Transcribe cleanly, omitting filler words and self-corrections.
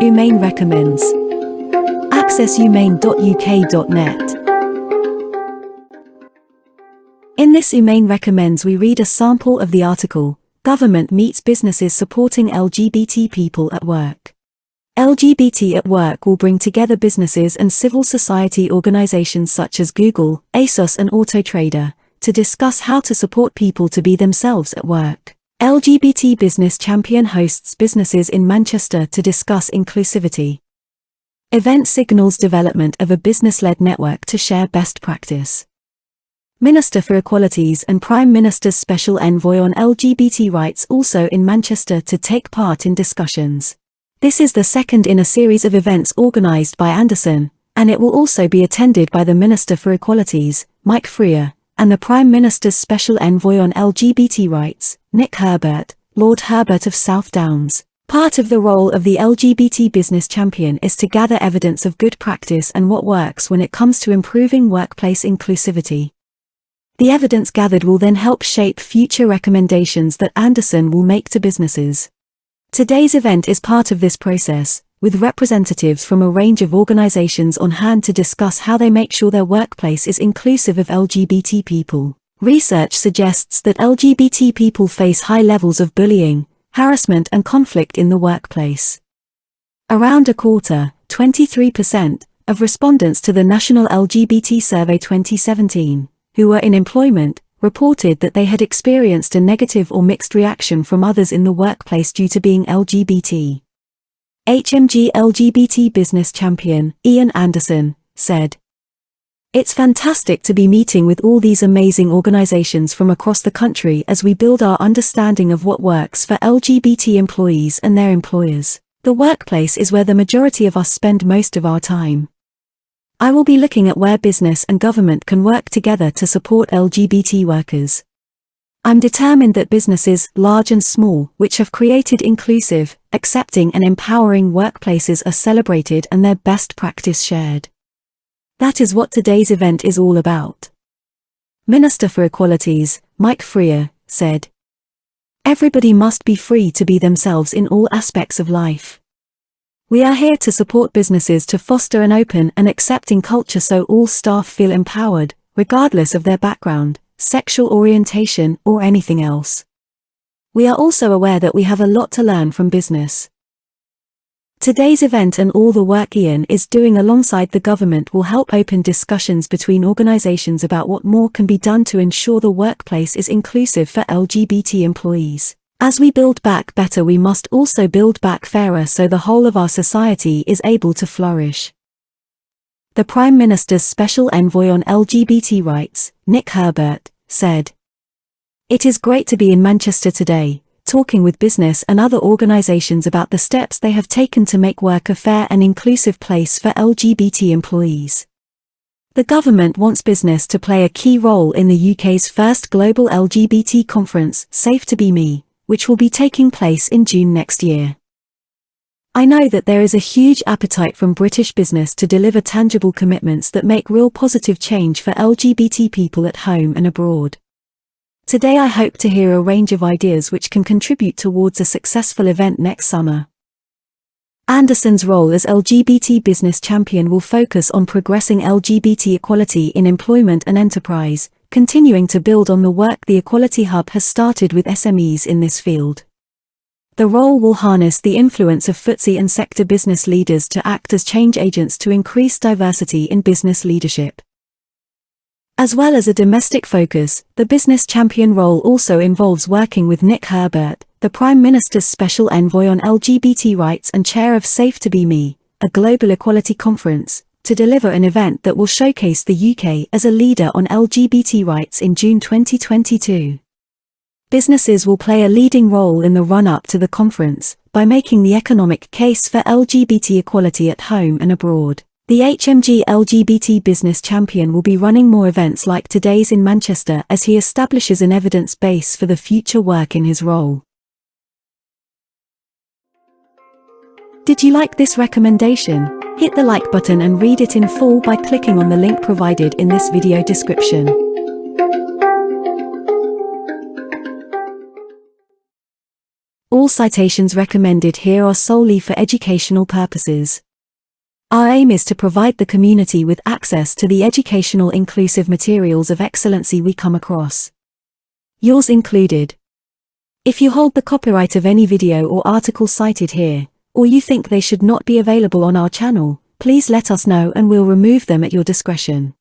Humane recommends. Access humane.uk.net. In this Humane Recommends we read a sample of the article, Government Meets Businesses Supporting LGBT People at Work. LGBT at Work will bring together businesses and civil society organizations such as Google, ASOS and Autotrader, to discuss how to support people to be themselves at work. LGBT Business Champion hosts businesses in Manchester to discuss inclusivity. Event signals development of a business-led network to share best practice. Minister for Equalities and Prime Minister's Special Envoy on LGBT rights also in Manchester to take part in discussions. This is the second in a series of events organised by Anderson, and it will also be attended by the Minister for Equalities, Mike Freer, and the Prime Minister's Special Envoy on LGBT rights, Nick Herbert, Lord Herbert of South Downs. Part of the role of the LGBT Business Champion is to gather evidence of good practice and what works when it comes to improving workplace inclusivity. The evidence gathered will then help shape future recommendations that Anderson will make to businesses. Today's event is part of this process, with representatives from a range of organizations on hand to discuss how they make sure their workplace is inclusive of LGBT people. Research suggests that LGBT people face high levels of bullying, harassment and conflict in the workplace. Around a quarter, 23%, of respondents to the National LGBT Survey 2017, who were in employment, reported that they had experienced a negative or mixed reaction from others in the workplace due to being LGBT. HMG LGBT Business Champion, Ian Anderson, said, "It's fantastic to be meeting with all these amazing organizations from across the country as we build our understanding of what works for LGBT employees and their employers. The workplace is where the majority of us spend most of our time. I will be looking at where business and government can work together to support LGBT workers. I'm determined that businesses, large and small, which have created inclusive, accepting and empowering workplaces are celebrated and their best practice shared. That is what today's event is all about." Minister for Equalities, Mike Freer, said, "Everybody must be free to be themselves in all aspects of life. We are here to support businesses to foster an open and accepting culture so all staff feel empowered, regardless of their background, sexual orientation, or anything else. We are also aware that we have a lot to learn from business." Today's event and all the work Ian is doing alongside the government will help open discussions between organizations about what more can be done to ensure the workplace is inclusive for LGBT employees. As we build back better, we must also build back fairer so the whole of our society is able to flourish. The Prime Minister's Special Envoy on LGBT rights, Nick Herbert, said, "It is great to be in Manchester today, talking with business and other organizations about the steps they have taken to make work a fair and inclusive place for LGBT employees. The government wants business to play a key role in the UK's first global LGBT conference, Safe to Be Me, which will be taking place in June next year. I know that there is a huge appetite from British business to deliver tangible commitments that make real positive change for LGBT people at home and abroad. Today I hope to hear a range of ideas which can contribute towards a successful event next summer." Anderson's role as LGBT Business Champion will focus on progressing LGBT equality in employment and enterprise, continuing to build on the work the Equality Hub has started with SMEs in this field. The role will harness the influence of FTSE and sector business leaders to act as change agents to increase diversity in business leadership. As well as a domestic focus, the Business Champion role also involves working with Nick Herbert, the Prime Minister's Special Envoy on LGBT rights and chair of Safe to Be Me, a global equality conference, to deliver an event that will showcase the UK as a leader on LGBT rights in June 2022. Businesses will play a leading role in the run-up to the conference, by making the economic case for LGBT equality at home and abroad. The HMG LGBT Business Champion will be running more events like today's in Manchester as he establishes an evidence base for the future work in his role. Did you like this recommendation? Hit the like button and read it in full by clicking on the link provided in this video description. All citations recommended here are solely for educational purposes. Our aim is to provide the community with access to the educational inclusive materials of excellency we come across. Yours included. If you hold the copyright of any video or article cited here, or you think they should not be available on our channel, please let us know and we'll remove them at your discretion.